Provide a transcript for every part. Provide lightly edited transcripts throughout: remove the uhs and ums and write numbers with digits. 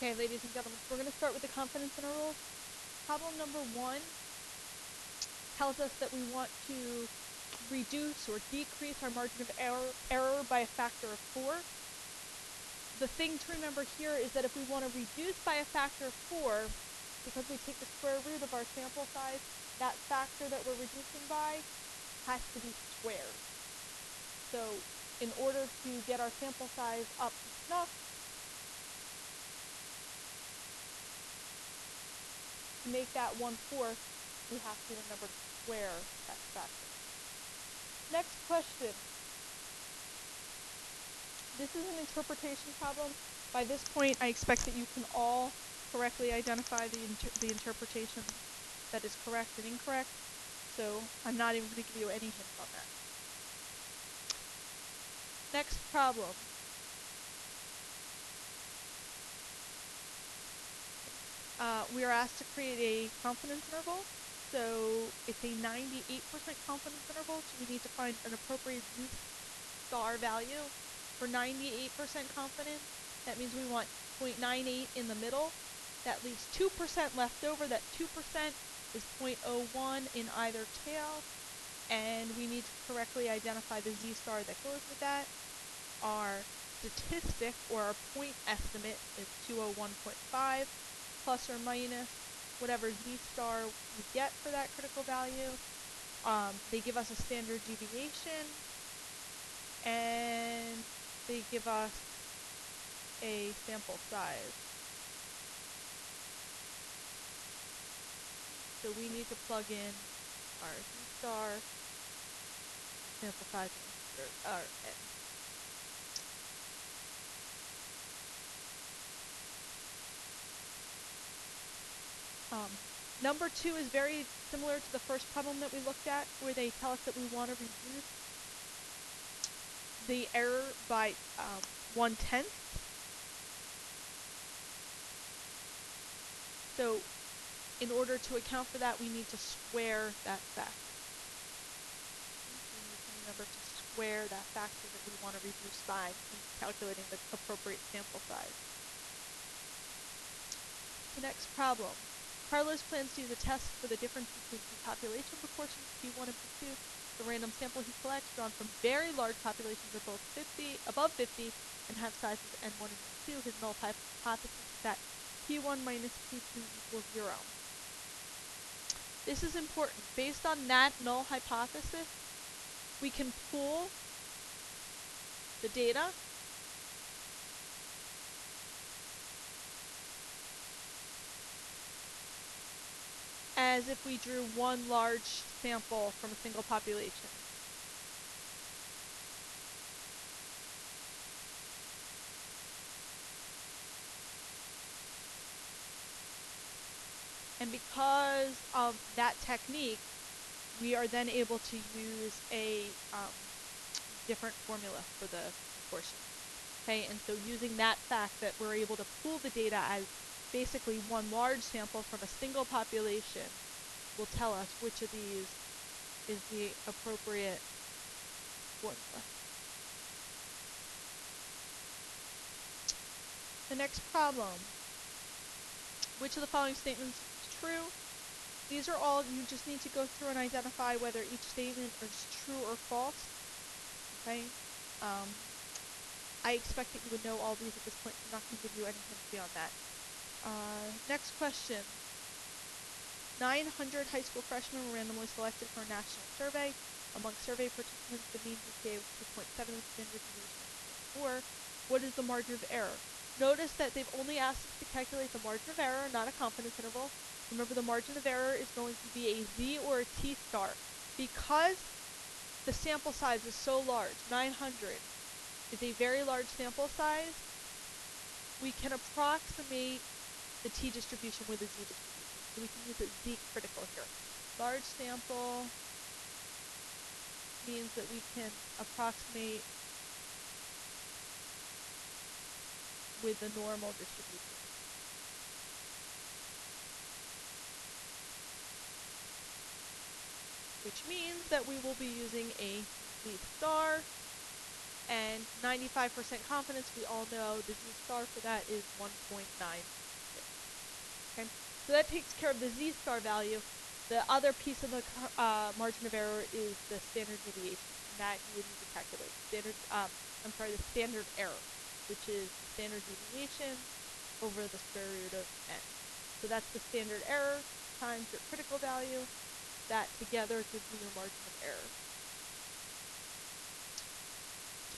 Okay, ladies and gentlemen, we're going to start with the confidence intervals. Problem number 1 tells us that we want to reduce or decrease our margin of error by a factor of 4. The thing to remember here is that if we want to reduce by a factor of 4, because we take the square root of our sample size, that factor that we're reducing by has to be squared. So in order to get our sample size up to snuff, to make that 1/4, we have to remember to square that factor. Next question. This is an interpretation problem. By this point, I expect that you can all correctly identify the interpretation that is correct and incorrect. So I'm not even going to give you any hints on that. Next problem. We are asked to create a confidence interval. So it's a 98% confidence interval, so we need to find an appropriate z-star value. For 98% confidence, that means we want 0.98 in the middle. That leaves 2% left over. That 2% is 0.01 in either tail, and we need to correctly identify the z-star that goes with that. Our statistic, or our point estimate, is 201.5, plus or minus whatever z-star we get for that critical value. They give us a standard deviation, and they give us a sample size. So we need to plug in our z-star, sample size, and our n. Number 2 is very similar to the first problem that we looked at, where they tell us that we want to reduce the error by 1/10. So in order to account for that, we need to square that factor. So we need to remember to square that factor that we want to reduce by in calculating the appropriate sample size. The next problem. Carlos plans to use a test for the difference between two population proportions, P1 and P2. The random sample he collects, drawn from very large populations of both above 50 and have sizes N1 and N2. His null hypothesis is that P1 minus P2 equals 0. This is important. Based on that null hypothesis, we can pool the data as if we drew one large sample from a single population. And because of that technique, we are then able to use a different formula for the proportion. Okay, and so using that fact that we're able to pool the data as basically one large sample from a single population will tell us which of these is the appropriate formula. The next problem. Which of the following statements is true? These are all, you just need to go through and identify whether each statement is true or false. Okay? I expect that you would know all these at this point, so I'm not going to give you any hints beyond that. Next question. 900 high school freshmen were randomly selected for a national survey. Among survey participants, the mean GPA was 2.7 and standard deviation was 0.4. What is the margin of error? Notice that they've only asked us to calculate the margin of error, not a confidence interval. Remember, the margin of error is going to be a z or a t-star. Because the sample size is so large, 900 is a very large sample size, we can approximate the t-distribution with a z-distribution. So we can use a z-critical here. Large sample means that we can approximate with the normal distribution. Which means that we will be using a z-star, And 95% confidence, we all know the z-star for that is 1.96. Okay, so that takes care of the z-star value. The other piece of the margin of error is the standard deviation, and that you would need to calculate. The standard error, which is the standard deviation over the square root of n. So that's the standard error times your critical value. That together gives you your margin of error.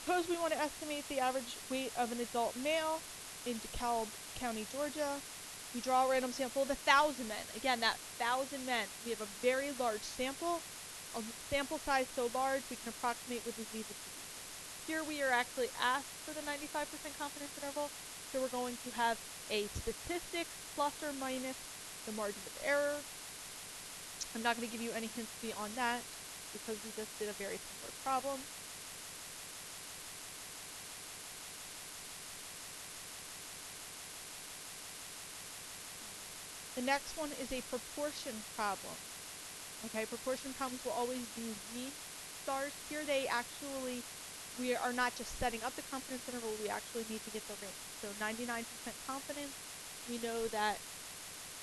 Suppose we want to estimate the average weight of an adult male in DeKalb County, Georgia. We draw a random sample of 1,000 men. Again, that 1,000 men. We have a very large sample. A sample size so large, we can approximate with the z-distribution. Here we are actually asked for the 95% confidence interval. So we're going to have a statistic plus or minus the margin of error. I'm not going to give you any hints beyond that because we just did a very similar problem. The next one is a proportion problem. Okay, proportion problems will always do z-stars. Here we are not just setting up the confidence interval, we actually need to get the range. So 99% confidence, we know that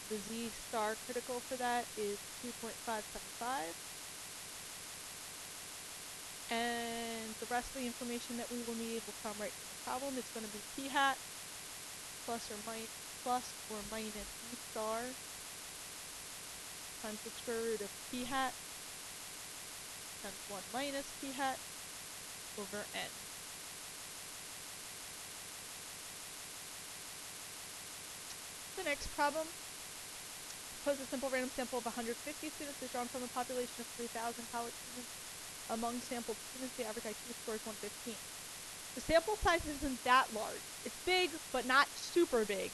the z-star critical for that is 2.575. And the rest of the information that we will need will come right from the problem. It's going to be p hat plus or minus z-star times the square root of p hat times 1 minus p hat over n. The next problem, suppose a simple random sample of 150 students is drawn from a population of 3,000 college students. Among sampled students, the average IQ score is 115. The sample size isn't that large. It's big, but not super big.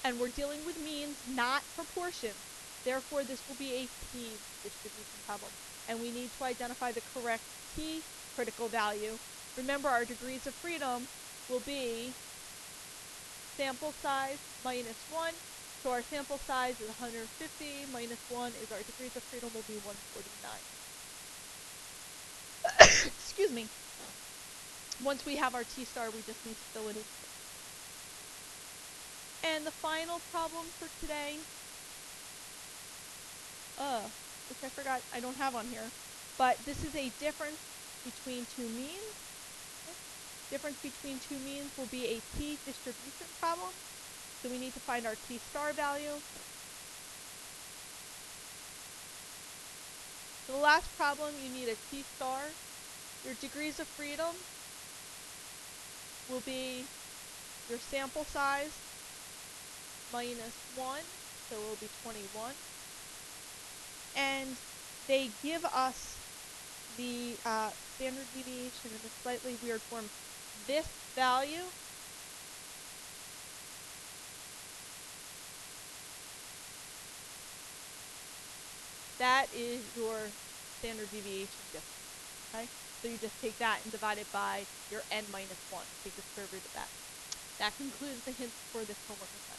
And we're dealing with means, not proportions. Therefore, this will be a t-distribution problem. And we need to identify the correct t critical value. Remember, our degrees of freedom will be sample size minus 1. So our sample size is 150 minus 1 is our degrees of freedom will be 149. Excuse me. Once we have our t-star, we just need to fill it in. And the final problem for today, which I forgot I don't have on here, but this is a difference between two means. Okay. Difference between two means will be a t-distribution problem. So we need to find our t-star value. For the last problem, you need a t-star. Your degrees of freedom will be your sample size minus 1, so it will be 21. And they give us the standard deviation in a slightly weird form. This value that is your standard deviation difference. Okay? So you just take that and divide it by your n minus 1. Take the square root of that. That concludes the hints for this homework assignment.